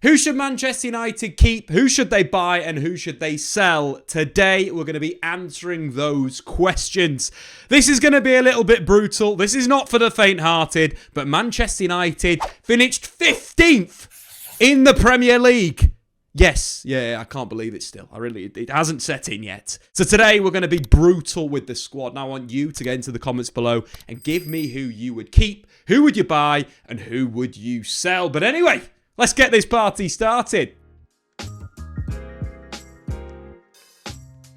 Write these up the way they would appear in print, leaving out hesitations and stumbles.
Who should Manchester United keep? Who should they buy? And who should they sell? Today, we're going to be answering those questions. This is going to be a little bit brutal. This is not for the faint-hearted, but Manchester United finished 15th in the Premier League. Yes, yeah, I can't believe it still. It hasn't set in yet. So today we're going to be brutal with the squad. Now I want you to get into the comments below and give me who you would keep, who would you buy, and who would you sell. But anyway, let's get this party started.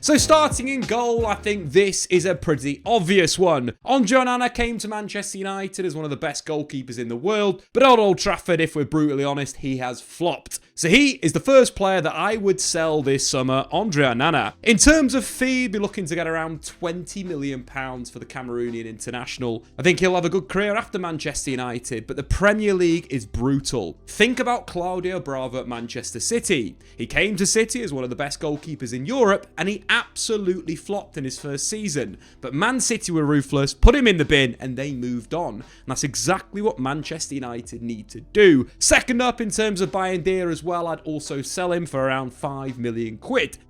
So starting in goal, I think this is a pretty obvious one. Andre Onana came to Manchester United as one of the best goalkeepers in the world, but at Old Trafford, if we're brutally honest, he has flopped. So he is the first player that I would sell this summer, Andre Onana. In terms of fee, be looking to get around £20 million for the Cameroonian international. I think he'll have a good career after Manchester United, but the Premier League is brutal. Think about Claudio Bravo at Manchester City. He came to City as one of the best goalkeepers in Europe, and he absolutely flopped in his first season. But Man City were ruthless, put him in the bin, and they moved on. And that's exactly what Manchester United need to do. Second up in terms of buying dear as well, I'd also sell him for around £5 million,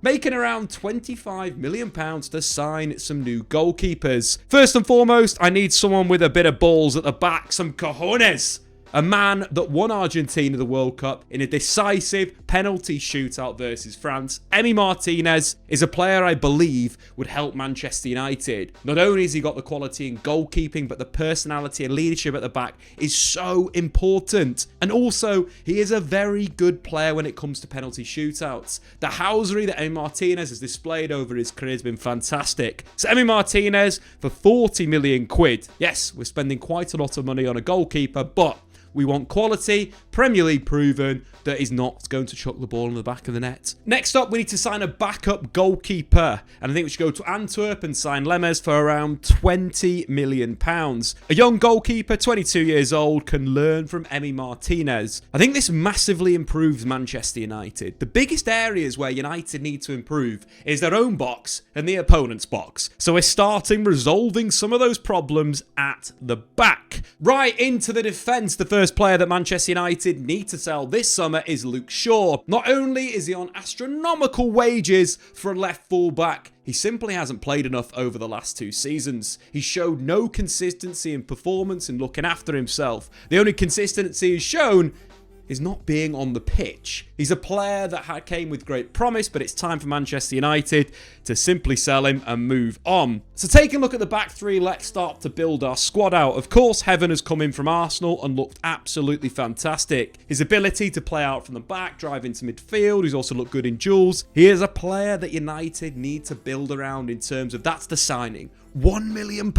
making around £25 million to sign some new goalkeepers. First and foremost, I need someone with a bit of balls at the back, some cojones. A man that won Argentina the World Cup in a decisive penalty shootout versus France. Emi Martinez is a player I believe would help Manchester United. Not only has he got the quality in goalkeeping, but the personality and leadership at the back is so important. And also, he is a very good player when it comes to penalty shootouts. The housery that Emi Martinez has displayed over his career has been fantastic. So Emi Martinez for £40 million. Yes, we're spending quite a lot of money on a goalkeeper, but we want quality, Premier League proven, that is not going to chuck the ball in the back of the net. Next up, we need to sign a backup goalkeeper. And I think we should go to Antwerp and sign Lemers for around £20 million. A young goalkeeper, 22 years old, can learn from Emi Martinez. I think this massively improves Manchester United. The biggest areas where United need to improve is their own box and the opponent's box. So we're starting resolving some of those problems at the back. Right into the defence, the first player that Manchester United need to sell this summer is Luke Shaw. Not only is he on astronomical wages for a left fullback, he simply hasn't played enough over the last 2 seasons. He showed no consistency in performance and looking after himself. The only consistency he's shown is not being on the pitch. He's a player that came with great promise, but it's time for Manchester United to simply sell him and move on. So taking a look at the back three, let's start to build our squad out. Of course, Heaven has come in from Arsenal and looked absolutely fantastic. His ability to play out from the back, drive into midfield, he's also looked good in duels. He is a player that United need to build around in terms of that's the signing. £1 million.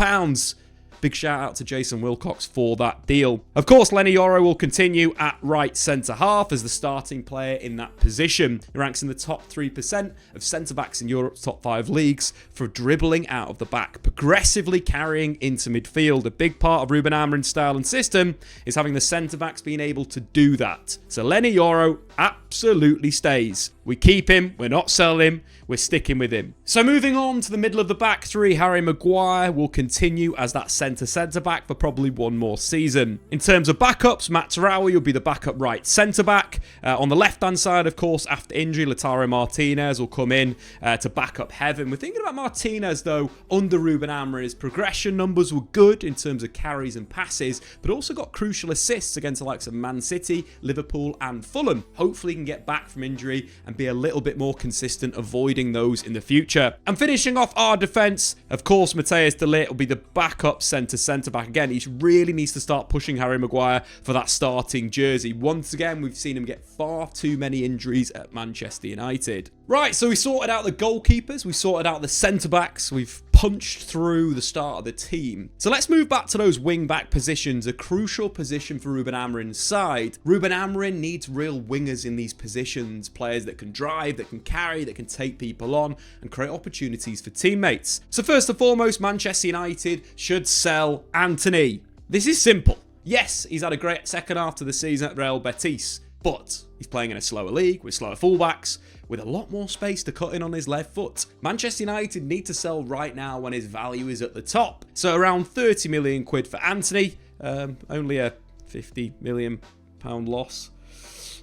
Big shout out to Jason Wilcox for that deal. Of course, Lenny Yoro will continue at right centre-half as the starting player in that position. He ranks in the top 3% of centre-backs in Europe's top 5 leagues for dribbling out of the back, progressively carrying into midfield. A big part of Ruben Amorim's style and system is having the centre-backs being able to do that. So Lenny Yoro absolutely stays. We keep him, we're not selling him, we're sticking with him. So moving on to the middle of the back three, Harry Maguire will continue as that centre-back for probably one more season. In terms of backups, Matt Tarrawi will be the backup right centre-back. On the left-hand side, of course, after injury, Lautaro Martinez will come in to back up Heaven. We're thinking about Martinez, though, under Ruben Amorim. His progression numbers were good in terms of carries and passes, but also got crucial assists against the likes of Man City, Liverpool and Fulham. Hopefully he can get back from injury and be a little bit more consistent, avoiding those in the future. And finishing off our defence, of course, Matthias de Ligt will be the backup centre-back. Again, he really needs to start pushing Harry Maguire for that starting jersey. Once again, we've seen him get far too many injuries at Manchester United. Right, so we sorted out the goalkeepers, we sorted out the centre-backs, we've punched through the start of the team. So let's move back to those wing-back positions, a crucial position for Ruben Amorim's side. Ruben Amorim needs real wingers in these positions, players that can drive, that can carry, that can take people on and create opportunities for teammates. So first and foremost, Manchester United should sell Antony. This is simple. Yes, he's had a great second half to the season at Real Betis, but he's playing in a slower league with slower fullbacks, with a lot more space to cut in on his left foot. Manchester United need to sell right now when his value is at the top. So around £30 million for Antony, only a £50 million loss.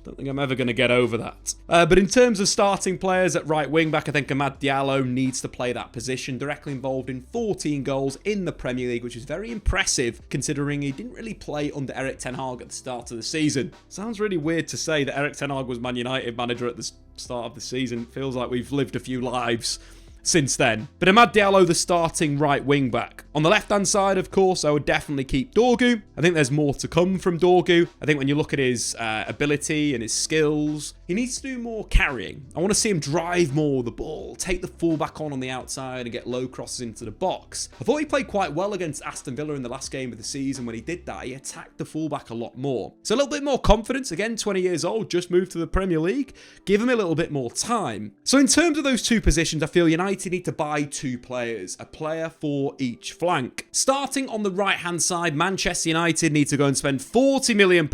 Don't think I'm ever going to get over that. But in terms of starting players at right wing back, I think Amad Diallo needs to play that position, directly involved in 14 goals in the Premier League, which is very impressive considering he didn't really play under Erik ten Hag at the start of the season. Sounds really weird to say that Erik ten Hag was Man United manager at the start of the season. Feels like we've lived a few lives since then. But Amad Diallo, the starting right wing back. On the left hand side, of course, I would definitely keep Dorgu. I think there's more to come from Dorgu. I think when you look at his ability and his skills, he needs to do more carrying. I want to see him drive more of the ball, take the fullback on the outside and get low crosses into the box. I thought he played quite well against Aston Villa in the last game of the season. When he did that, he attacked the fullback a lot more. So a little bit more confidence. Again, 20 years old, just moved to the Premier League. Give him a little bit more time. So in terms of those two positions, I feel United need to buy two players, a player for each flank. Starting on the right-hand side, Manchester United need to go and spend £40 million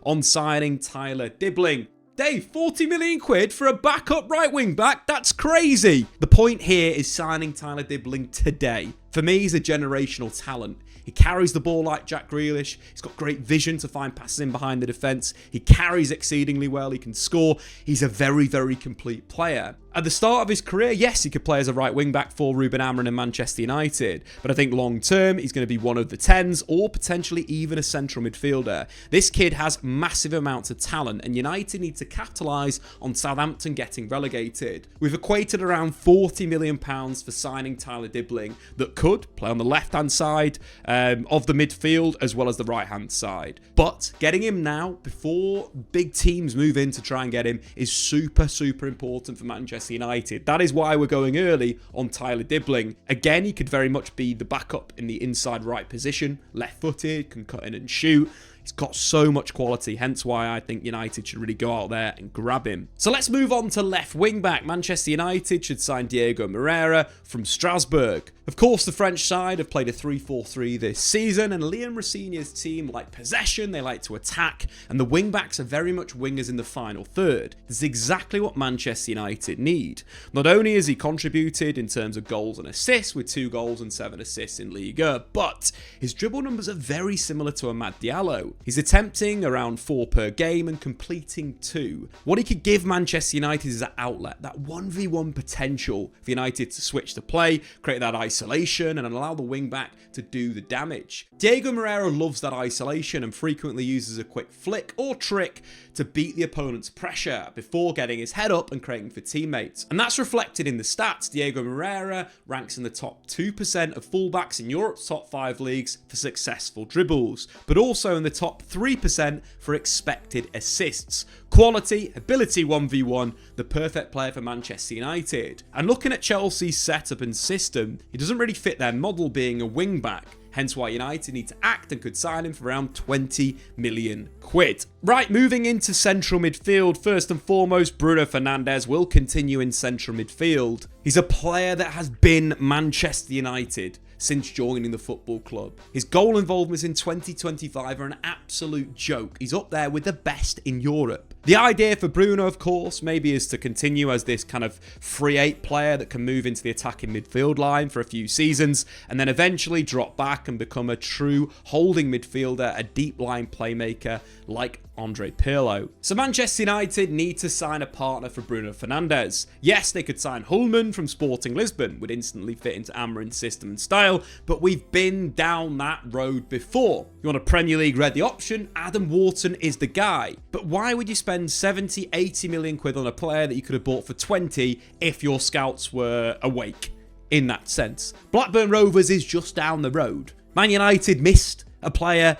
on signing Tyler Dibbling. Dave, 40 million quid for a backup right wing back? That's crazy. The point here is signing Tyler Dibbling today. For me, he's a generational talent. He carries the ball like Jack Grealish. He's got great vision to find passes in behind the defence. He carries exceedingly well. He can score. He's a very, very complete player. At the start of his career, yes, he could play as a right wing-back for Ruben Amorim and Manchester United, but I think long-term, he's going to be one of the 10s or potentially even a central midfielder. This kid has massive amounts of talent, and United need to capitalise on Southampton getting relegated. We've equated around £40 million for signing Tyler Dibbling that could play on the left-hand side of the midfield as well as the right-hand side. But getting him now, before big teams move in to try and get him, is super, super important for Manchester United. That is why we're going early on Tyler Dibbling. Again, he could very much be the backup in the inside right position, left-footed, can cut in and shoot. He's got so much quality, hence why I think United should really go out there and grab him. So let's move on to left wing back. Manchester United should sign Diego Moreira from Strasbourg. Of course, the French side have played a 3-4-3 this season, and Liam Rosenior's team like possession, they like to attack, and the wing backs are very much wingers in the final third. This is exactly what Manchester United need. Not only has he contributed in terms of goals and assists, with 2 goals and 7 assists in Liga, but his dribble numbers are very similar to Amad Diallo. He's attempting around 4 per game and completing 2. What he could give Manchester United is that outlet, that 1v1 potential for United to switch the play, create that isolation and allow the wing back to do the damage. Diego Moreira loves that isolation and frequently uses a quick flick or trick to beat the opponent's pressure before getting his head up and creating for teammates. And that's reflected in the stats. Diego Moreira ranks in the top 2% of fullbacks in Europe's top 5 leagues for successful dribbles, but also in the top 3% for expected assists. Quality, ability 1v1, the perfect player for Manchester United. And looking at Chelsea's setup and system, he doesn't really fit their model being a wing back. Hence why United need to act and could sign him for around 20 million quid. Right, moving into central midfield. First and foremost, Bruno Fernandes will continue in central midfield. He's a player that has been Manchester United since joining the football club. His goal involvements in 2025 are an absolute joke. He's up there with the best in Europe. The idea for Bruno, of course, maybe is to continue as this kind of free 8 player that can move into the attacking midfield line for a few seasons and then eventually drop back and become a true holding midfielder, a deep line playmaker like Andre Pirlo. So Manchester United need to sign a partner for Bruno Fernandes. Yes, they could sign Hullman from Sporting Lisbon, would instantly fit into Amorim's system and style, but we've been down that road before. You want a Premier League ready option? Adam Wharton is the guy. But why would you spend 70, 80 million quid on a player that you could have bought for 20 if your scouts were awake? In that sense. Blackburn Rovers is just down the road. Man United missed a player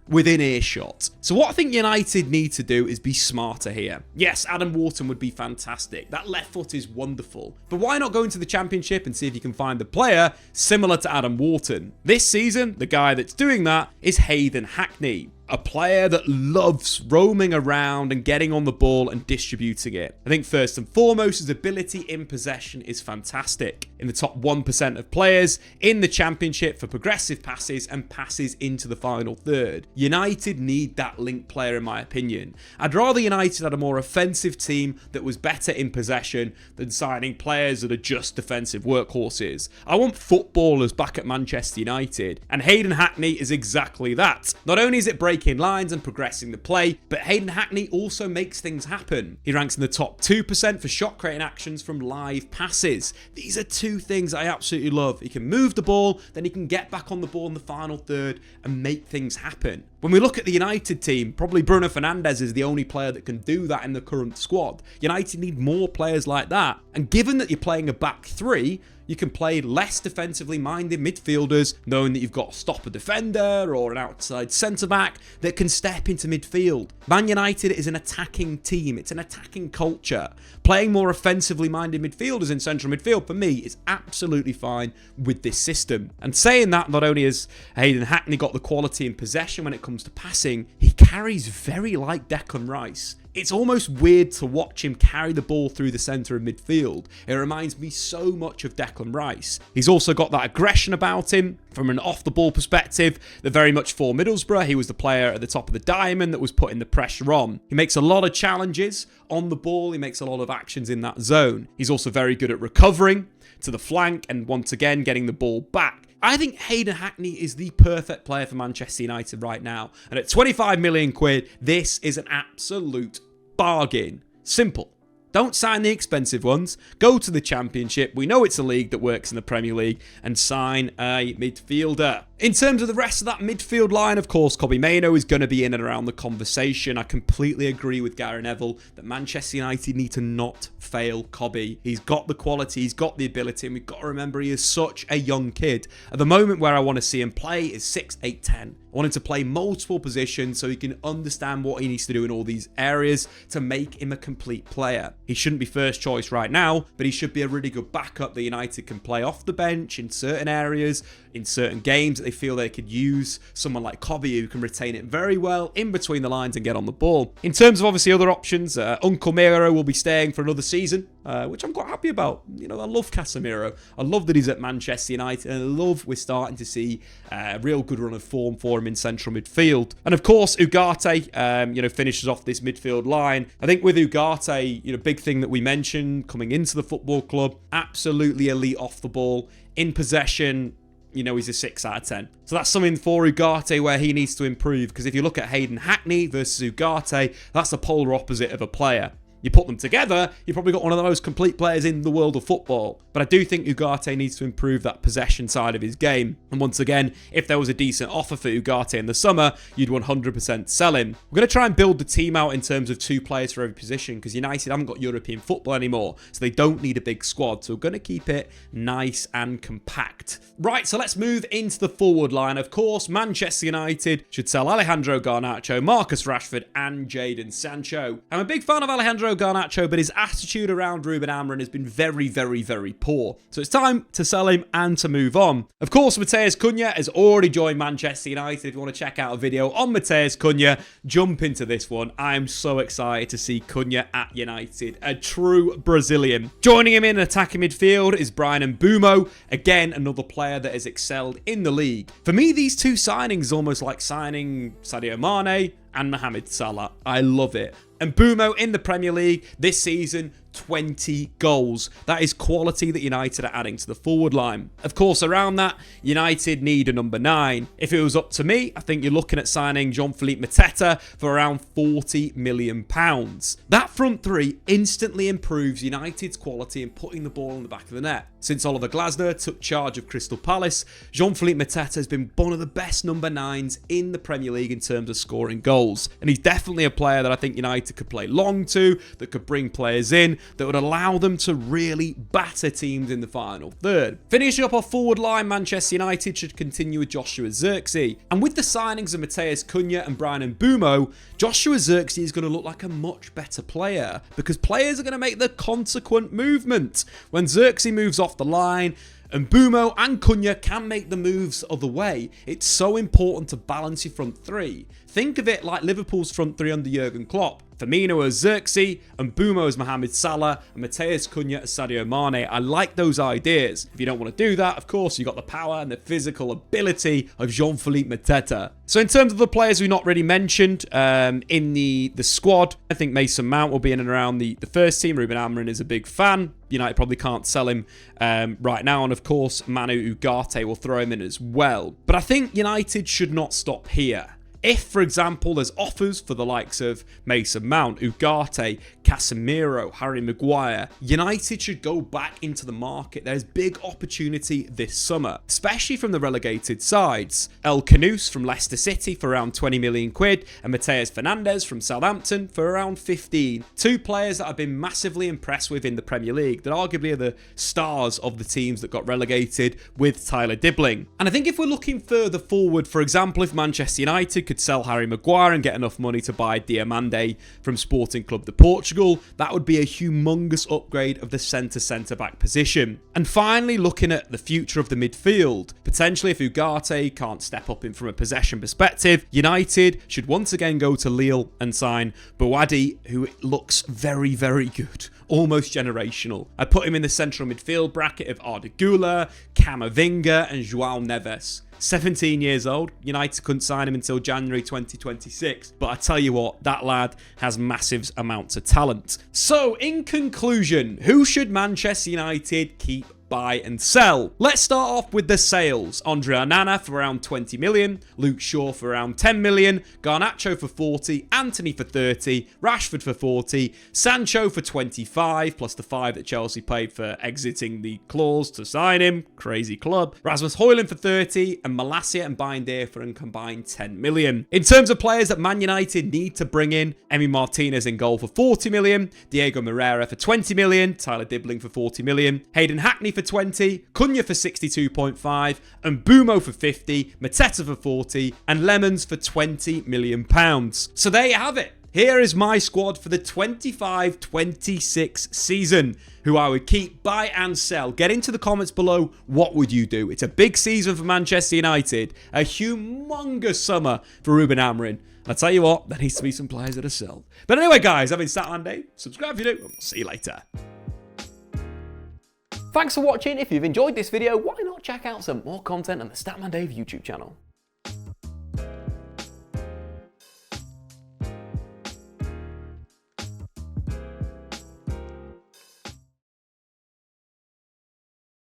within earshot. So what I think United need to do is be smarter here. Yes, Adam Wharton would be fantastic. That left foot is wonderful. But why not go into the Championship and see if you can find a player similar to Adam Wharton? This season, the guy that's doing that is Hayden Hackney. A player that loves roaming around and getting on the ball and distributing it. I think first and foremost, his ability in possession is fantastic. In the top 1% of players in the Championship for progressive passes and passes into the final third. United need that link player in my opinion. I'd rather United had a more offensive team that was better in possession than signing players that are just defensive workhorses. I want footballers back at Manchester United, and Hayden Hackney is exactly that. Not only is it breaking breaking lines and progressing the play, but Hayden Hackney also makes things happen. He ranks in the top 2% for shot creating actions from live passes. These are two things I absolutely love. He can move the ball, then he can get back on the ball in the final third and make things happen. When we look at the United team, probably Bruno Fernandes is the only player that can do that in the current squad. United need more players like that. And given that you're playing a back three, you can play less defensively minded midfielders, knowing that you've got a stopper defender or an outside centre-back that can step into midfield. Man United is an attacking team. It's an attacking culture. Playing more offensively minded midfielders in central midfield, for me, is absolutely fine with this system. And saying that, not only has Hayden Hackney got the quality in possession when it comes to passing, he carries very like Declan Rice. It's almost weird to watch him carry the ball through the centre of midfield. It reminds me so much of Declan Rice. He's also got that aggression about him from an off-the-ball perspective that very much for Middlesbrough. He was the player at the top of the diamond that was putting the pressure on. He makes a lot of challenges on the ball. He makes a lot of actions in that zone. He's also very good at recovering to the flank and once again getting the ball back. I think Hayden Hackney is the perfect player for Manchester United right now. And at 25 million quid, this is an absolute bargain. Simple. Don't sign the expensive ones. Go to the Championship. We know it's a league that works in the Premier League. And sign a midfielder. In terms of the rest of that midfield line, of course, Kobbie Mainoo is going to be in and around the conversation. I completely agree with Gary Neville that Manchester United need to not fail Kobbie. He's got the quality, he's got the ability, and we've got to remember he is such a young kid. At the moment where I want to see him play is 6, 8, 10. I want him to play multiple positions so he can understand what he needs to do in all these areas to make him a complete player. He shouldn't be first choice right now, but he should be a really good backup that United can play off the bench in certain areas, in certain games that they feel they could use someone like Kobbie who can retain it very well in between the lines and get on the ball. In terms of obviously other options, Uncle Miro will be staying for another season, which I'm quite happy about. You know, I love Casemiro. I love that he's at Manchester United, and I love we're starting to see a real good run of form for him in central midfield. And of course, Ugarte, finishes off this midfield line. I think with Ugarte, big thing that we mentioned coming into the football club, absolutely elite off the ball, in possession. He's a 6 out of 10. So that's something for Ugarte where he needs to improve, because if you look at Hayden Hackney versus Ugarte, that's the polar opposite of a player. You put them together, you've probably got one of the most complete players in the world of football. But I do think Ugarte needs to improve that possession side of his game. And once again, if there was a decent offer for Ugarte in the summer, you'd 100% sell him. We're going to try and build the team out in terms of 2 players for every position, because United haven't got European football anymore, so they don't need a big squad. So we're going to keep it nice and compact. Right, so let's move into the forward line. Of course, Manchester United should sell Alejandro Garnacho, Marcus Rashford, and Jadon Sancho. I'm a big fan of Alejandro Garnacho, but his attitude around Ruben Amorim has been very, very, very poor. So it's time to sell him and to move on. Of course, Matheus Cunha has already joined Manchester United. If you want to check out a video on Matheus Cunha, jump into this one. I'm so excited to see Cunha at United, a true Brazilian. Joining him in attacking midfield is Bryan Mbeumo, again, another player that has excelled in the league. For me, these 2 signings are almost like signing Sadio Mane and Mohamed Salah. I love it. And Mbeumo in the Premier League this season, 20 goals. That is quality that United are adding to the forward line. Of course, around that, United need a number 9. If it was up to me, I think you're looking at signing Jean-Philippe Mateta for around £40 million. That front 3 instantly improves United's quality in putting the ball in the back of the net. Since Oliver Glasner took charge of Crystal Palace, Jean-Philippe Mateta has been one of the best number 9s in the Premier League in terms of scoring goals. And he's definitely a player that I think United could play long to, that could bring players in, that would allow them to really batter teams in the final third. Finishing up our forward line, Manchester United should continue with Joshua Zirkzee. And with the signings of Matheus Cunha and Bryan Mbeumo, Joshua Zirkzee is going to look like a much better player, because players are going to make the consequent movement. When Zirkzee moves off the line, and Mbeumo and Cunha can make the moves other way. It's so important to balance your front 3. Think of it like Liverpool's front 3 under Jurgen Klopp. Firmino as Zirkzee, and Mbeumo as Mohamed Salah, and Matheus Cunha as Sadio Mane. I like those ideas. If you don't want to do that, of course, you've got the power and the physical ability of Jean-Philippe Mateta. So in terms of the players we've not really mentioned in the squad, I think Mason Mount will be in and around the first team. Ruben Amorim is a big fan. United probably can't sell him right now. And of course, Manu Ugarte will throw him in as well. But I think United should not stop here. If, for example, there's offers for the likes of Mason Mount, Ugarte, Casemiro, Harry Maguire, United should go back into the market. There's big opportunity this summer, especially from the relegated sides. El Canous from Leicester City for around 20 million quid, and Mateus Fernandes from Southampton for around 15. Two players that I've been massively impressed with in the Premier League, that arguably are the stars of the teams that got relegated with Tyler Dibbling. And I think if we're looking further forward, for example, if Manchester United could sell Harry Maguire and get enough money to buy Diamande from Sporting Club de Portugal, that would be a humongous upgrade of the centre-back position. And finally, looking at the future of the midfield, potentially if Ugarte can't step up in from a possession perspective, United should once again go to Lille and sign Bouadi, who looks very, very good. Almost generational. I put him in the central midfield bracket of Arda Güler, Camavinga and João Neves. 17 years old, United couldn't sign him until January 2026, but I tell you what, that lad has massive amounts of talent. So, in conclusion, who should Manchester United keep, buy and sell? Let's start off with the sales. Andre Onana for around 20 million, Luke Shaw for around 10 million, Garnacho for 40, Anthony for 30, Rashford for 40, Sancho for 25, plus the 5 that Chelsea paid for exiting the clause to sign him, crazy club, Rasmus Højlund for 30, and Malacia and Bindeer for a combined 10 million. In terms of players that Man United need to bring in, Emi Martinez in goal for 40 million, Diego Moreira for 20 million, Tyler Dibbling for 40 million, Hayden Hackney for 20, Cunha for 62.5, and Bumo for 50, Mateta for 40, and Lemons for 20 million pounds. So there you have it. Here is my squad for the 25-26 season, who I would keep, buy and sell. Get into the comments below, what would you do? It's a big season for Manchester United, a humongous summer for Ruben Amorim. I'll tell you what, there needs to be some players that are sold. But anyway, guys, I've been Statman Dave. Subscribe if you do, and we'll see you later. Thanks for watching. If you've enjoyed this video, why not check out some more content on the Statman Dave YouTube channel?